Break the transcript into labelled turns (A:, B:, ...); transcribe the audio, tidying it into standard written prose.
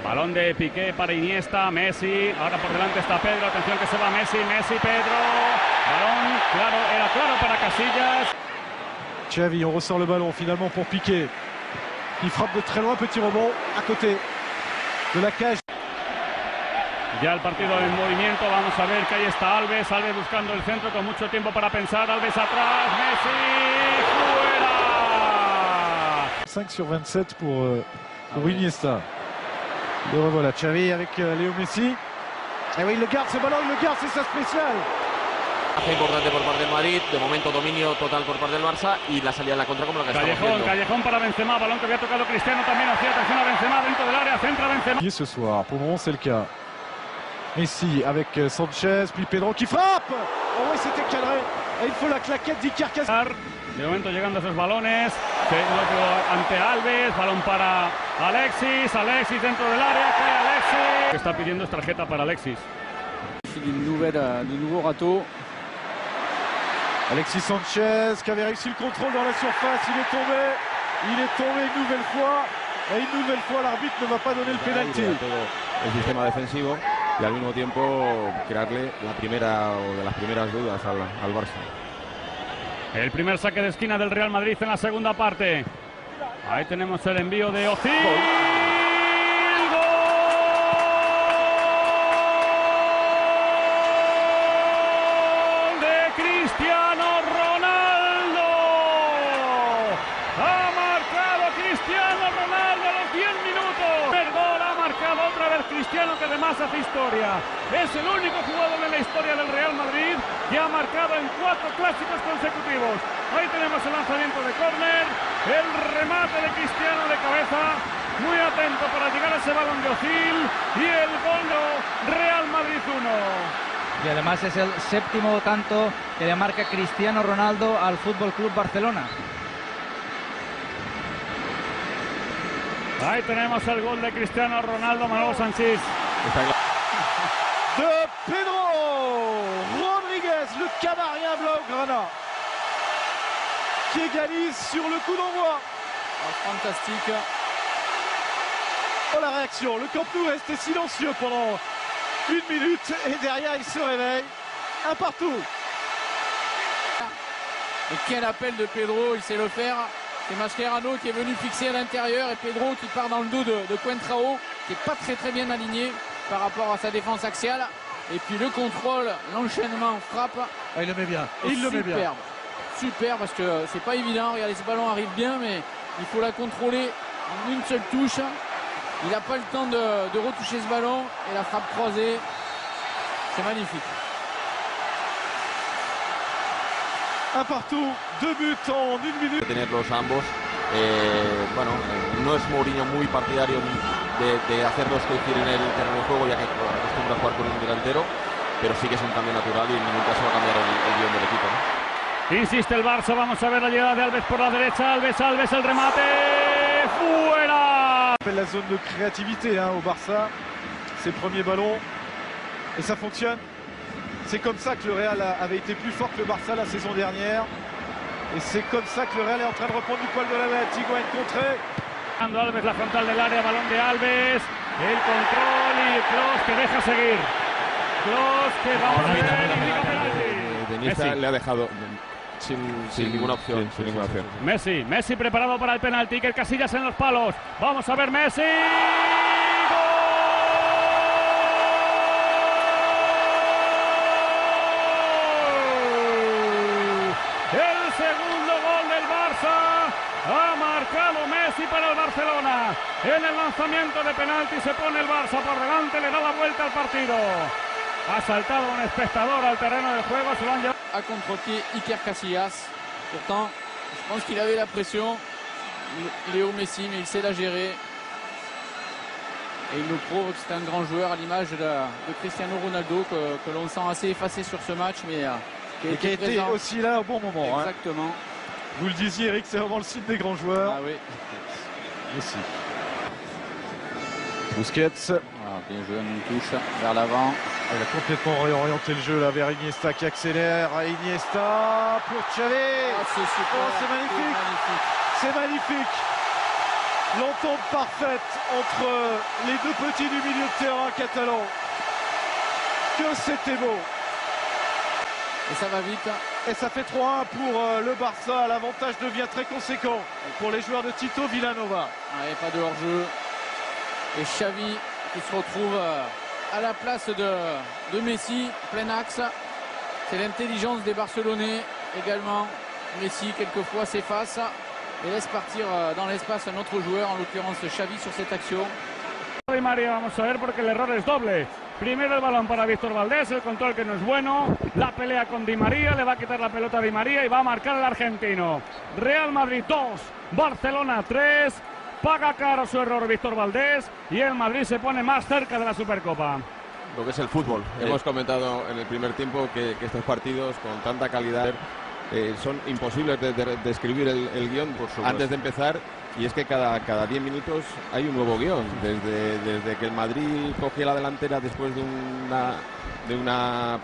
A: Balón de Piqué para Iniesta, Messi, ahora por delante está Pedro, atención que se va Messi, Pedro, balón, claro, era claro para Casillas.
B: Xavi, on ressort le ballon finalement pour Piqué. Il frappe de très loin, petit rebond à côté de la cage.
A: Ya el partido en movimiento, vamos a ver que ahí está Alves buscando el centro con mucho tiempo para pensar, Alves atrás, Messi, fuera.
B: 5 sur 27 pour Iniesta. Le revoilà, Xavi avec Léo Messi. Et oui, il le garde ce ballon, il le garde, c'est sa spéciale.
C: Importante por parte del Madrid, de momento dominio total por parte del Barça y la salida en la contra como la que estamos viendo.
A: Callejón para Benzema, balón que había tocado Cristiano, también hacía atención a Benzema dentro del área, centra Benzema.
B: Ce soir, pour le moment c'est le cas. Messi avec Sanchez, puis Pedro qui frappe. Oh oui, c'était cadré. Et il faut la claquette d'Iker Casillas.
A: De momento llegando esos balones, ante Alves, balón para Alexis dentro del área, cae Alexis. Que está pidiendo tarjeta para Alexis.
D: Du nouveau râteau.
B: Alexis Sanchez qui avait réussi le contrôle dans la surface, il est tombé une nouvelle fois, et une nouvelle fois l'arbitre ne va pas donner le pénalty.
E: El sistema defensivo y al mismo tiempo crearle la primera o de las primeras dudas al Barça.
A: El primer saque de esquina del Real Madrid en la segunda parte. Ahí tenemos el envío de Ozil. ¡Gol de Cristiano Ronaldo! Ha marcado Cristiano Ronaldo a los 10 minutos. El gol ha marcado otra vez Cristiano, que además hace historia. Es el único jugador en la historia del Real Madrid que ha marcado en 4 clásicos consecutivos. Ahí tenemos el lanzamiento de córner, el remate de Cristiano de cabeza, muy atento para llegar a ese balón de Ozil y el gol Real Madrid 1.
D: Y además es el séptimo tanto que le marca Cristiano Ronaldo al Fútbol Club Barcelona.
A: Ahí tenemos el gol de Cristiano Ronaldo, Manolo Sanchís.
B: De Pedro Rodríguez, le Canarien Blaugrana, qui égalise sur le coup d'envoi.
D: Fantastique.
B: Oh, la réaction, le Camp Nou restait silencieux pendant 1 minute et derrière il se réveille. Un partout.
F: Et quel appel de Pedro, il sait le faire. C'est Mascherano qui est venu fixer à l'intérieur et Pedro qui part dans le dos de Coentrao, qui n'est pas très bien aligné par rapport à sa défense axiale. Et puis le contrôle, l'enchaînement, frappe.
B: Ah, il le met bien. Il le met bien.
F: Super, parce que c'est pas évident. Regardez, ce ballon arrive bien, mais il faut la contrôler en une seule touche. Il n'a pas le temps de retoucher ce ballon. Et la frappe croisée, c'est magnifique.
B: Un partout, 2 buts en 1 minute.
C: Tenerlos ambos, bueno, no es Mourinho muy partidario de hacerlos coincidir en el terreno de juego, ya que acostumbra a jugar con un delantero, pero sí que es un cambio natural y en ningún caso va a cambiar el guión del equipo, ¿no?
A: Insiste el Barça, vamos a ver la llegada de Alves por la derecha, Alves, el remate, fuera.
B: La zone de créativité au Barça, ses premiers ballons, et ça fonctionne. C'est comme ça que le Real avait été plus fort que le Barça la saison dernière. Et c'est comme ça que le Real est en train de reprendre du poil de la bête. Higuaín contré.
A: Alves, la frontal del área, balón de Alves, el control y Kroos que deja seguir. Kroos que vamos a ver, indica penalti.
E: De Iniesta le ha dejado sin ninguna opción. Sin ninguna opción.
A: Messi preparado para el penalti, que el Casillas en los palos. Vamos a ver Messi. Segundo gol del Barça, ha marcado Messi para el Barcelona. En el lanzamiento de penalti se pone el Barça por delante, le da la vuelta al partido. Ha saltado un espectador al terreno del juego, se lo han llevado.
F: À contre-pied, Iker Casillas. Pourtant, je pense qu'il avait la pression, Léo Messi, mais il sait la gérer. Et il nous prouve que c'est un grand joueur à l'image de Cristiano Ronaldo, que l'on sent assez effacé sur ce match, mais
B: qui a été aussi là au bon moment.
F: Exactement.
B: Hein. Vous le disiez, Eric, c'est vraiment le signe des grands joueurs.
F: Ah oui.
B: Messi. Busquets.
D: Ah, bien joué, une touche vers l'avant.
B: Il a complètement réorienté le jeu là vers Iniesta qui accélère. Iniesta pour Xavi.
F: Oh, c'est super.
B: Oh, c'est magnifique. C'est magnifique. L'entente parfaite entre les deux petits du milieu de terrain catalan. Que c'était beau.
F: Et ça va vite.
B: Et ça fait 3-1 pour le Barça. L'avantage devient très conséquent pour les joueurs de Tito Vilanova.
F: Allez, pas de hors-jeu. Et Xavi qui se retrouve à la place de Messi, plein axe. C'est l'intelligence des Barcelonais également. Messi quelquefois s'efface et laisse partir dans l'espace un autre joueur, en l'occurrence Xavi sur cette action.
A: Di María, vamos a ver porque el error es doble. Primero el balón para Víctor Valdés, el control que no es bueno, la pelea con Di María, le va a quitar la pelota a Di María y va a marcar el argentino. Real Madrid 2, Barcelona 3, paga caro su error Víctor Valdés y el Madrid se pone más cerca de la Supercopa.
C: Lo que es el fútbol.
E: Hemos comentado en el primer tiempo que estos partidos con tanta calidad son imposibles de escribir el guión antes de empezar, y es que cada 10 minutos hay un nuevo guión. Desde que el Madrid cogió la delantera después de una